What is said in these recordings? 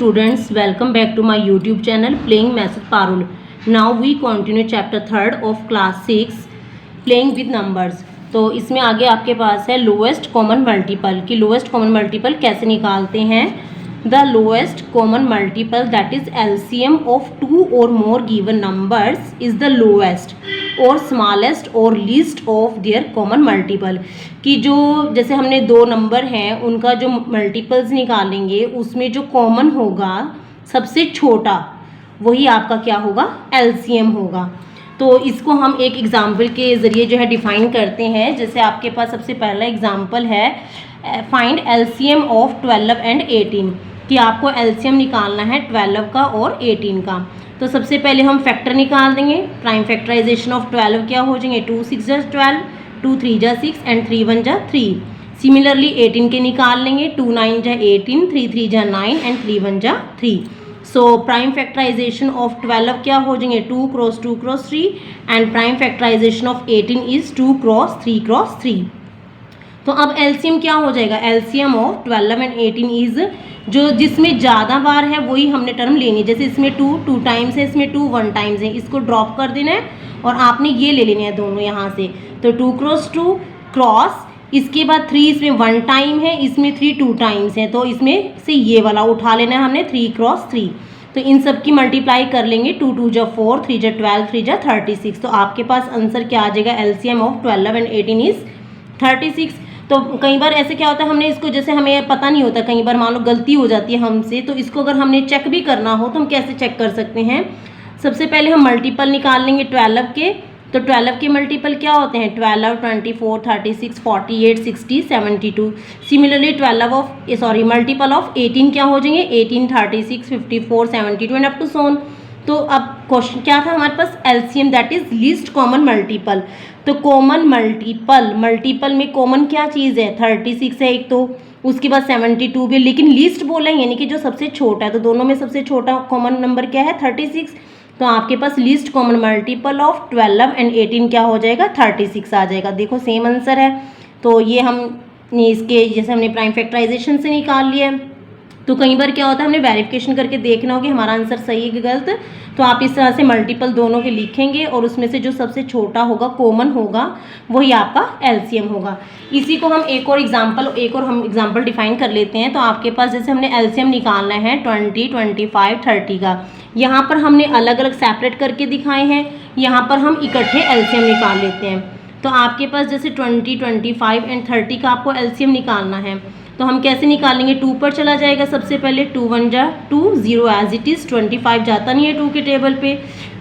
students, welcome back to my YouTube channel Playing Math with Parul. Now we continue chapter 3rd of class 6 Playing with Numbers. तो इसमें आगे आपके पास है lowest common multiple कि lowest common multiple कैसे निकालते हैं. The lowest common multiple that is LCM of two और more given numbers is the lowest और स्मॉलेस्ट और least of their common multiple. कि जो जैसे हमने दो नंबर हैं उनका जो मल्टीपल्स निकालेंगे उसमें जो कॉमन होगा सबसे छोटा वही आपका क्या होगा, एलसीएम होगा. तो इसको हम एक एग्जाम्पल के ज़रिए जो है डिफाइन करते हैं. जैसे आपके पास सबसे पहला एग्जाम्पल है फाइंड एलसीएम ऑफ 12 एंड 18 कि आपको एलसीएम निकालना है 12 का और 18 का. तो सबसे पहले हम फैक्टर निकाल देंगे. प्राइम फैक्टराइजेशन ऑफ 12 क्या हो जाएंगे, 2 6 जा 12, 2 3 जा 6 एंड 3 1 जा 3. सिमिलरली 18 के निकाल लेंगे. 2 9 जा 18, 3 3 जा 9 एंड 3 1 जा 3. सो प्राइम फैक्टराइजेशन ऑफ 12 क्या हो जाएंगे, 2 cross 2 cross 3 and prime factorisation of 18 is 2 cross 3 cross 3. तो अब एलसीएम क्या हो जाएगा, एलसीएम ऑफ 12 एंड 18 इज जो जिसमें ज़्यादा बार है वही हमने टर्म लेनी है. जैसे इसमें 2 टाइम्स है, इसमें 2 1 टाइम्स है, इसको ड्रॉप कर देना है और आपने ये ले लेने हैं दोनों यहाँ से. तो 2 क्रॉस 2 क्रॉस, इसके बाद 3 इसमें 1 टाइम है, इसमें 3 2 टाइम्स है, तो इसमें से ये वाला उठा लेना है हमने 3 क्रॉस 3. तो इन सब की मल्टीप्लाई कर लेंगे. 2 2 जा 4, 3 जा 12, 3 जा 36. तो आपके पास आंसर क्या आ जाएगा, एलसीएम ऑफ 12 एंड 18 इज 36. तो कई बार ऐसे क्या होता है, हमने इसको जैसे हमें पता नहीं होता, कई बार मान लो गलती हो जाती है हमसे, तो इसको अगर हमने चेक भी करना हो तो हम कैसे चेक कर सकते हैं. सबसे पहले हम मल्टीपल निकाल लेंगे 12 के. तो 12 के मल्टीपल क्या होते हैं, 12 24 36 48 60 72. सिमिलरली मल्टीपल ऑफ 18 क्या हो जाएंगे, 18 36 54 72 एंड अप टू सोन. तो अब क्वेश्चन क्या था हमारे पास, LCM that is least common multiple. तो कॉमन मल्टीपल में कॉमन क्या चीज़ है, 36 है एक, तो उसके बाद 72 भी, लेकिन लीस्ट बोला है यानी कि जो सबसे छोटा है. तो दोनों में सबसे छोटा कॉमन नंबर क्या है, 36. तो आपके पास least common multiple of 12 and 18 क्या हो जाएगा, 36 आ जाएगा. देखो सेम आंसर है. तो ये हमने इसके जैसे हमने प्राइम फैक्टराइजेशन से निकाल लिया है. तो कई बार क्या होता है हमने वेरिफिकेशन करके देखना होगा हमारा आंसर सही है कि गलत. तो आप इस तरह से मल्टीपल दोनों के लिखेंगे और उसमें से जो सबसे छोटा होगा कॉमन होगा वही आपका एलसीएम होगा. इसी को हम एक और एग्जांपल डिफाइन कर लेते हैं. तो आपके पास जैसे हमने एलसीएम निकालना है 20 25 30 का. यहाँ पर हमने अलग अलग सेपरेट करके दिखाए हैं, यहाँ पर हम इकट्ठे एलसीएम निकाल लेते हैं. तो आपके पास जैसे 20 25 एंड 30 का आपको एलसीएम निकालना है. तो हम कैसे निकालेंगे, 2 पर चला जाएगा सबसे पहले. 2 1 जा 2 0 एज इट इज़. 25 जाता नहीं है 2 के टेबल पे.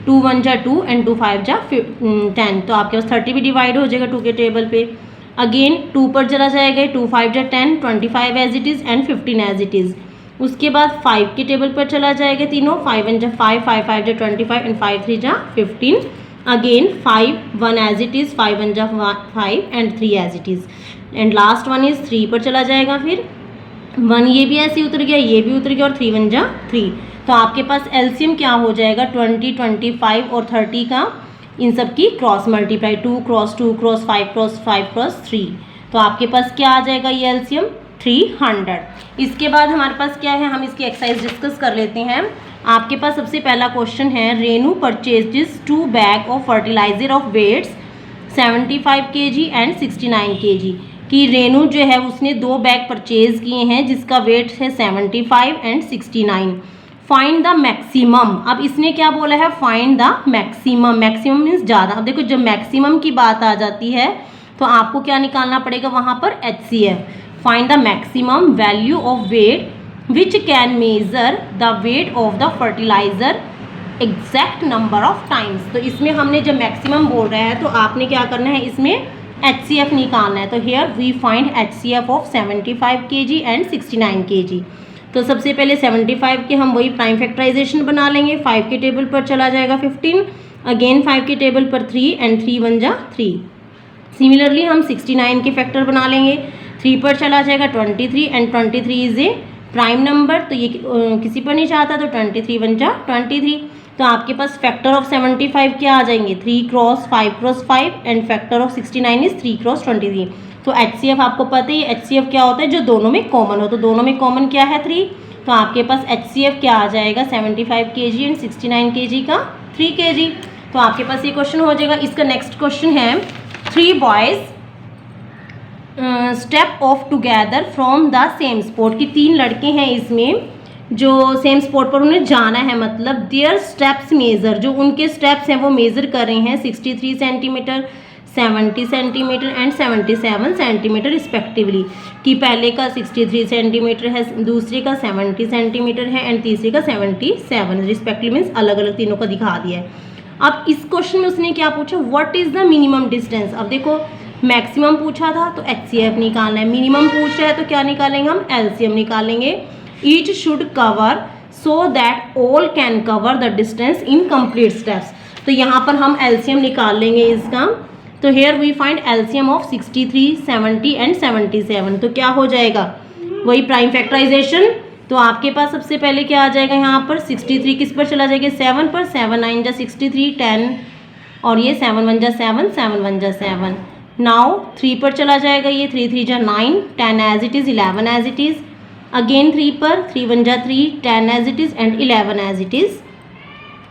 2 1 जा 2 एंड 2 5 जा 10. तो आपके पास 30 भी डिवाइड हो जाएगा 2 के टेबल पे. अगेन 2 पर चला जाएगा, 2 5 जा 10, 25 as it is and 15 as it is. उसके बाद 5 के टेबल पर चला जाएगा तीनों. 5 1 जा 5, 5 5 जा 25 एंड 5 3 जा 15. अगेन 5 1 एज इट इज़, 5 1 जा 5 and 3 as it is. And last one is 3 पर चला जाएगा. फिर 1 ये भी ऐसे उतर गया, ये भी उतर गया और 3 1 जा 3. तो आपके पास एलसीएम क्या हो जाएगा, 20 25 और 30 का इन सब की cross multiply, 2 cross 2 cross 5 cross 5 cross 3. तो आपके पास क्या आ जाएगा ये एलसीएम 300. इसके बाद हमारे पास क्या है, हम इसकी एक्सरसाइज डिस्कस कर लेते हैं. आपके पास सबसे पहला क्वेश्चन है, Renu purchases 2 bag of fertiliser of weights 75 kg and 69 kg. कि रेनू जो है उसने 2 बैग परचेज किए हैं जिसका वेट है 75 एंड 69. Find the maximum. अब इसने क्या बोला है, find the maximum. Maximum means ज़्यादा. अब देखो जब मैक्सिमम की बात आ जाती है तो आपको क्या निकालना पड़ेगा वहाँ पर, HCF. Find the maximum value of weight which can measure the weight of the fertiliser exact number of times. तो इसमें हमने जब मैक्सिमम बोल रहा है तो आपने क्या करना है, इसमें HCF निकालना है. तो here we find HCF of 75 kg and 69 kg. तो सबसे पहले 75 के हम वही प्राइम फैक्टराइजेशन बना लेंगे. 5 के टेबल पर चला जाएगा 15, अगेन 5 के टेबल पर 3 एंड 3 1 जा 3. सिमिलरली हम 69 के फैक्टर बना लेंगे. 3 पर चला जाएगा 23 and 23 is a prime number, तो ये किसी पर नहीं चाहता, तो 23 1 जा 23. तो आपके पास फैक्टर ऑफ 75 क्या आ जाएंगे, 3 cross 5 cross 5 and factor of 69 is 3 cross 23. तो HCF आपको पता ही है, HCF क्या होता है, जो दोनों में कॉमन हो. तो दोनों में कॉमन क्या है 3, तो आपके पास HCF क्या आ जाएगा 75 kg एंड 69 kg का 3 kg। तो आपके पास ये क्वेश्चन हो जाएगा। इसका नेक्स्ट क्वेश्चन है 3 boys step of together from the same spot, कि 3 लड़के हैं इसमें जो सेम स्पॉट पर उन्हें जाना है, मतलब देयर स्टेप्स मेजर, जो उनके स्टेप्स हैं वो मेजर कर रहे हैं 63 centimetre, 70 centimetre and 77 centimetre respectively, कि पहले का 63 सेंटीमीटर है, दूसरे का 70 सेंटीमीटर है एंड तीसरे का 77 रिस्पेक्टिवली, मीन्स अलग अलग तीनों का दिखा दिया है। अब इस क्वेश्चन में उसने क्या पूछा, what is the minimum distance. अब देखो मैक्सिमम पूछा था तो HCF निकालना है, मिनिमम पूछ रहा है तो क्या निकालेंगे हम, LCM निकालेंगे। Each should cover so that all can cover the distance in complete steps, तो यहाँ पर हम LCM निकाल लेंगे इसका। तो here we find LCM of 63, 70 and 77, तो क्या हो जाएगा, वही प्राइम फैक्टराइजेशन। तो आपके पास सबसे पहले क्या आ जाएगा, यहाँ पर 63 किस पर चला जाएगा, 7 पर, 7 9 जा 63, 10 और ये 7 1 जा 7, 7 1 जा 7। नाउ 3 पर चला जाएगा, ये 3 3 जा 9, 10 as it is, 11 as it is. Again 3 पर, 3 1 जा 3, 10 as it is and 11 as it is.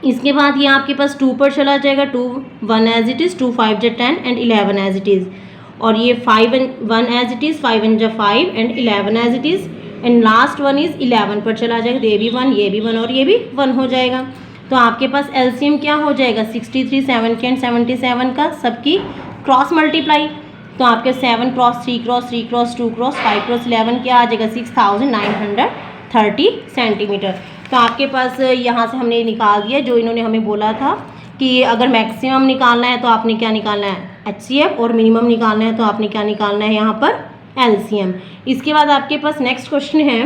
इसके बाद ये आपके पास 2 पर चला जाएगा, 2 1 एज इट इज़, 2 5 जा 10 एंड 11 एज इट इज़। और ये 5 1 एज इट इज़, 5 1 जा 5 and 11 as it is. And last one is 11 पर चला जाएगा, तो ये भी 1, ये भी 1 और ये भी 1 हो जाएगा। तो आपके पास LCM क्या हो जाएगा, 63, 70 एंड 77 का सबकी क्रॉस मल्टीप्लाई। तो आपके 7 cross 3 cross 3 cross 2 cross 5 cross 11 क्या आ जाएगा, 6930 सेंटीमीटर। तो आपके पास यहाँ से हमने निकाल दिया जो इन्होंने हमें बोला था कि अगर मैक्सिमम निकालना है तो आपने क्या निकालना है, HCF, और मिनिमम निकालना है तो आपने क्या निकालना है यहाँ पर, LCM। इसके बाद आपके पास नेक्स्ट क्वेश्चन है,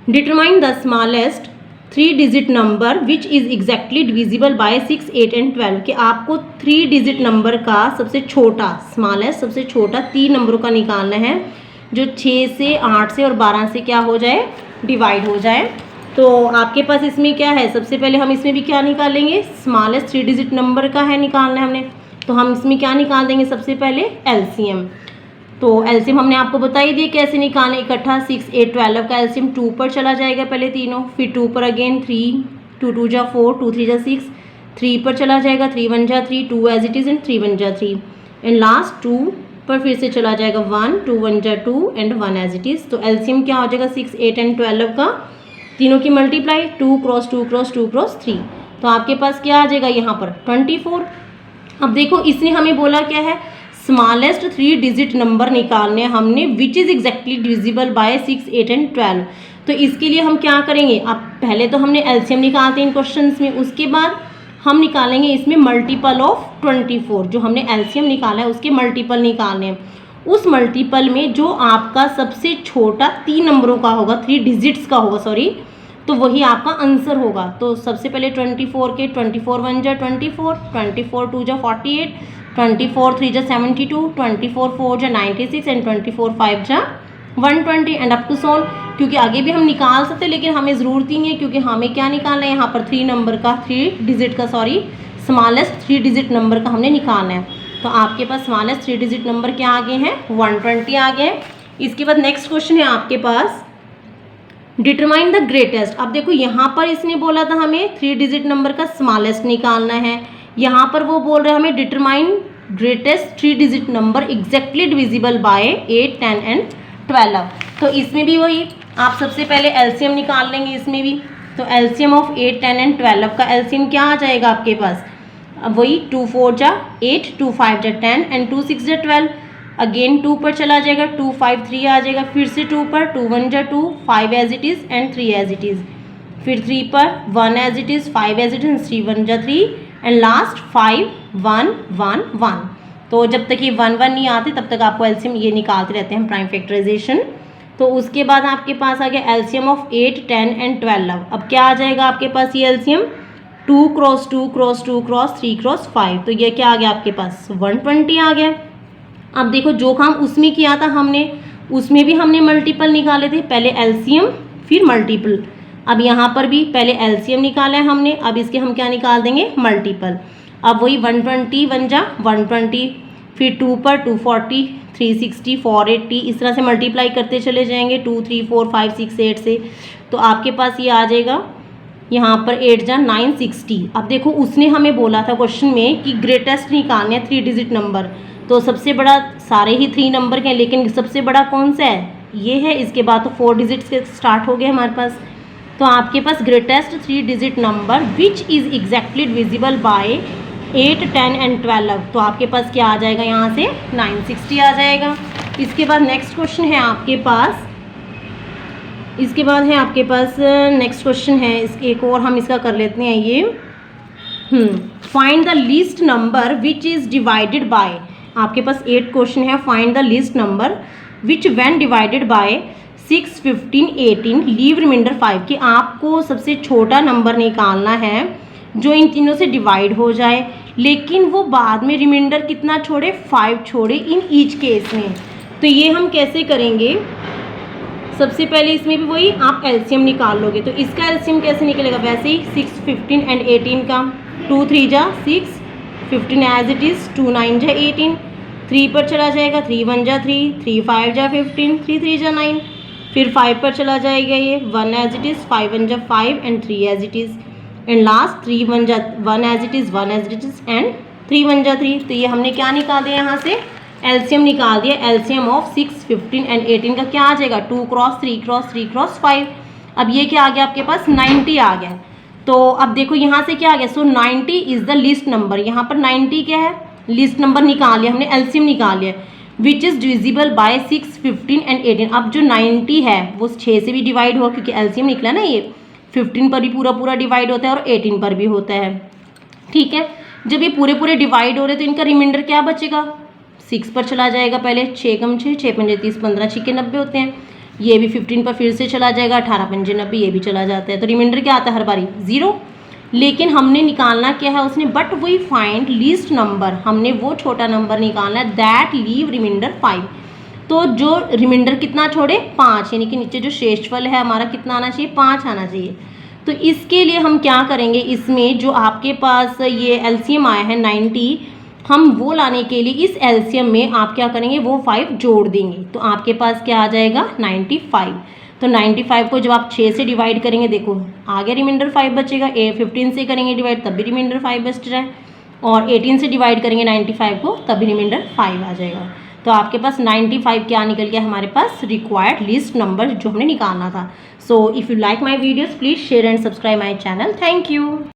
determine the smallest 3 digit number which is exactly divisible bye 6, 8 and 12, कि आपको 3 डिजिट नंबर का सबसे छोटा, स्मॉलेस्ट सबसे छोटा 3 नंबरों का निकालना है जो 6 से 8 से और 12 से क्या हो जाए, डिवाइड हो जाए। तो आपके पास इसमें क्या है, सबसे पहले हम इसमें भी क्या निकालेंगे, स्मॉलेस्ट 3 डिजिट नंबर का है निकालना है हमने, तो हम इसमें क्या निकाल देंगे, सबसे पहले LCM। तो LCM हमने आपको बता ही दिया कैसे निकालना, इकट्ठा 6, 8, 12 का LCM 2 पर चला जाएगा पहले तीनों, फिर 2 पर अगेन 3, 2 2 जा 4, 2 3 जा 6, 3 पर चला जाएगा, 3 1 जा 3, 2 एज इट इज़ एंड 3 1 जा 3 एंड लास्ट 2 पर फिर से चला जाएगा 1, 2 1 जा 2 एंड 1 एज इट इज़। तो LCM क्या हो जाएगा, 6, 8 एंड 12 का तीनों की मल्टीप्लाई, 2 क्रॉस 2 क्रॉस 2 क्रॉस 3, तो आपके पास क्या आ जाएगा यहाँ पर 24। अब देखो इसने हमें बोला क्या है, स्मॉलेस्ट 3 डिजिट नंबर निकालने हमने विच is exactly divisible bye 6, 8 and 12। तो इसके लिए हम क्या करेंगे, अब पहले तो हमने LCM निकालते हैं इन क्वेश्चंस में, उसके बाद हम निकालेंगे इसमें मल्टीपल ऑफ 24, जो हमने LCM निकाला है उसके मल्टीपल निकालने हैं। उस मल्टीपल में जो आपका सबसे छोटा 3 नंबरों का होगा, 3 डिजिट्स का होगा सॉरी, तो वही आपका आंसर होगा। तो सबसे पहले 24 के 24 1 जा 24, 24 2 जा 48, 24 3 जा 72, 24 4 जा 96 एंड 24 5 जा 120 एंड अप टू सोन। क्योंकि आगे भी हम निकाल सकते हैं लेकिन हमें ज़रूरत ही नहीं है, क्योंकि हमें क्या निकालना है यहाँ पर 3 नंबर का, 3 डिजिट का सॉरी, स्मॉलेस्ट 3 डिजिट नंबर का हमने निकालना है। तो आपके पास स्मॉलेस्ट 3 डिजिट नंबर क्या आगे हैं, 120 आगे हैं। इसके बाद नेक्स्ट क्वेश्चन है आपके पास, डिटरमाइन द ग्रेटेस्ट। अब देखो यहाँ पर इसने बोला था हमें 3 डिजिट नंबर का स्मॉलेस्ट निकालना है, यहाँ पर वो बोल रहे हैं हमें determine greatest 3 digit number exactly divisible by 8, 10 and 12। तो इसमें भी वही आप सबसे पहले LCM निकाल लेंगे इसमें भी। तो LCM ऑफ 8, 10 एंड 12 का LCM क्या आ जाएगा आपके पास, अब वही 2 4 जा 8, 2 5 जा 10 एंड 2 6 जा 12। अगेन 2 पर चला जाएगा, 2 5 3 आ जाएगा, फिर से 2 पर 2 1 जा 2, 5 as it is and 3 as it is, फिर 3 पर 1 as it is, 5 as it is, 3 1 जा 3 एंड लास्ट 5 1 1 1। तो जब तक ये 1 1 नहीं आते तब तक आपको LCM ये निकालते रहते हैं प्राइम फैक्टराइजेशन। तो उसके बाद आपके पास आ गया LCM ऑफ 8, 10 एंड 12। अब क्या आ जाएगा आपके पास ये LCM, 2 cross 2 cross 2 cross 3 cross 5, तो ये क्या आ गया आपके पास 120 आ गया। अब देखो जो काम उसमें किया था हमने, उसमें भी हमने मल्टीपल निकाले थे, पहले LCM फिर मल्टीपल। अब यहाँ पर भी पहले LCM निकाला है हमने, अब इसके हम क्या निकाल देंगे, मल्टीपल। अब वही 120 1 जा 120, फिर 2 पर 240, 360, 480, इस तरह से मल्टीप्लाई करते चले जाएंगे 2, 3, 4, 5, 6, 8 से। तो आपके पास ये आ जाएगा यहाँ पर 8 जा 960। अब देखो उसने हमें बोला था क्वेश्चन में कि ग्रेटेस्ट निकालने हैं 3 डिजिट नंबर। तो सबसे बड़ा, सारे ही 3 नंबर के हैं लेकिन सबसे बड़ा कौन सा है, ये है। इसके बाद तो 4 डिजिट्स के स्टार्ट हो गए हमारे पास। तो आपके पास greatest 3 digit number which is exactly divisible by 8, 10 and 12। तो आपके पास क्या आ जाएगा, यहाँ से 960 आ जाएगा। इसके बाद नेक्स्ट क्वेश्चन है आपके पास, नेक्स्ट क्वेश्चन है एक और हम इसका कर लेते हैं ये। Find the least number which is divided by, आपके पास 8 क्वेश्चन है। Find the least number which when divided by 6, 15, 18 leave remainder 5, कि आपको सबसे छोटा नंबर निकालना है जो इन तीनों से डिवाइड हो जाए लेकिन वो बाद में रिमाइंडर कितना छोड़े, 5 छोड़े इन ईच केस में। तो ये हम कैसे करेंगे, सबसे पहले इसमें भी वही आप एलसीएम निकाल लोगे। तो इसका एलसीएम कैसे निकलेगा, वैसे ही 6, 15 एंड 18 का 2, 3 जा 6, 15 एज इट इज़, 2, 9 जा 18, 3 पर चला जाएगा, 3, 1 जा 3, 3, 5 जा 15, 3, 3 जा 9, फिर 5 पर चला जाएगा ये 1 एज इट इज़, 5, 1 जा 5 and 3 as it is, and last 3, 1 जा 1 as it is, 1 as it is and 3, 1 जा 3। तो ये हमने क्या निकाल दिया, यहाँ से एलसीएम निकाल दिया। एलसीएम ऑफ 6, 15 एंड 18 का क्या आ जाएगा, 2 क्रॉस 3 क्रॉस 3 क्रॉस 5। अब ये क्या आ गया आपके पास, 90 आ गया। तो अब देखो यहाँ से क्या आ गया, सो 90 इज़ द लिस्ट नंबर। यहाँ पर 90 क्या है, लिस्ट नंबर निकाल लिया हमने, एलसीएम निकाल लिया, which is divisible by 6, 15 and 18। अब जो 90 है वो 6 से भी डिवाइड हुआ क्योंकि एलसीएम निकला ना, ये 15 पर भी पूरा पूरा डिवाइड होता है और 18 पर भी होता है। ठीक है, जब ये पूरे पूरे डिवाइड हो रहे तो इनका रिमाइंडर क्या बचेगा, 6 पर चला जाएगा पहले, 6 कम 6, 6 पंजे 30, 15 छिके 90 होते हैं। ये भी 15 पर फिर से चला जाएगा, 18 पंजे 90, ये भी चला जाता है। तो रिमाइंडर क्या आता है हर बारी, 0। लेकिन हमने निकालना क्या है उसने, but we find least number, हमने वो छोटा नंबर निकालना है दैट लीव रिमाइंडर 5। तो जो रिमाइंडर कितना छोड़े, 5, यानी कि नीचे जो शेषफल है हमारा कितना आना चाहिए, 5 आना चाहिए। तो इसके लिए हम क्या करेंगे, इसमें जो आपके पास ये एलसीएम आया है 90, हम वो लाने के लिए इस एलसीएम में आप क्या करेंगे, वो 5 जोड़ देंगे। तो आपके पास क्या आ जाएगा, 95। तो 95 को जब आप 6 से डिवाइड करेंगे, देखो आगे रिमाइंडर 5 बचेगा। 15 से करेंगे डिवाइड तब भी रिमाइंडर 5 बच रहा है, और 18 से डिवाइड करेंगे 95 को तब भी रिमाइंडर 5 आ जाएगा। तो आपके पास 95 क्या निकल गया हमारे पास, रिक्वायर्ड लिस्ट नंबर जो हमने निकालना था। So if you like my videos please share and subscribe my channel. Thank you.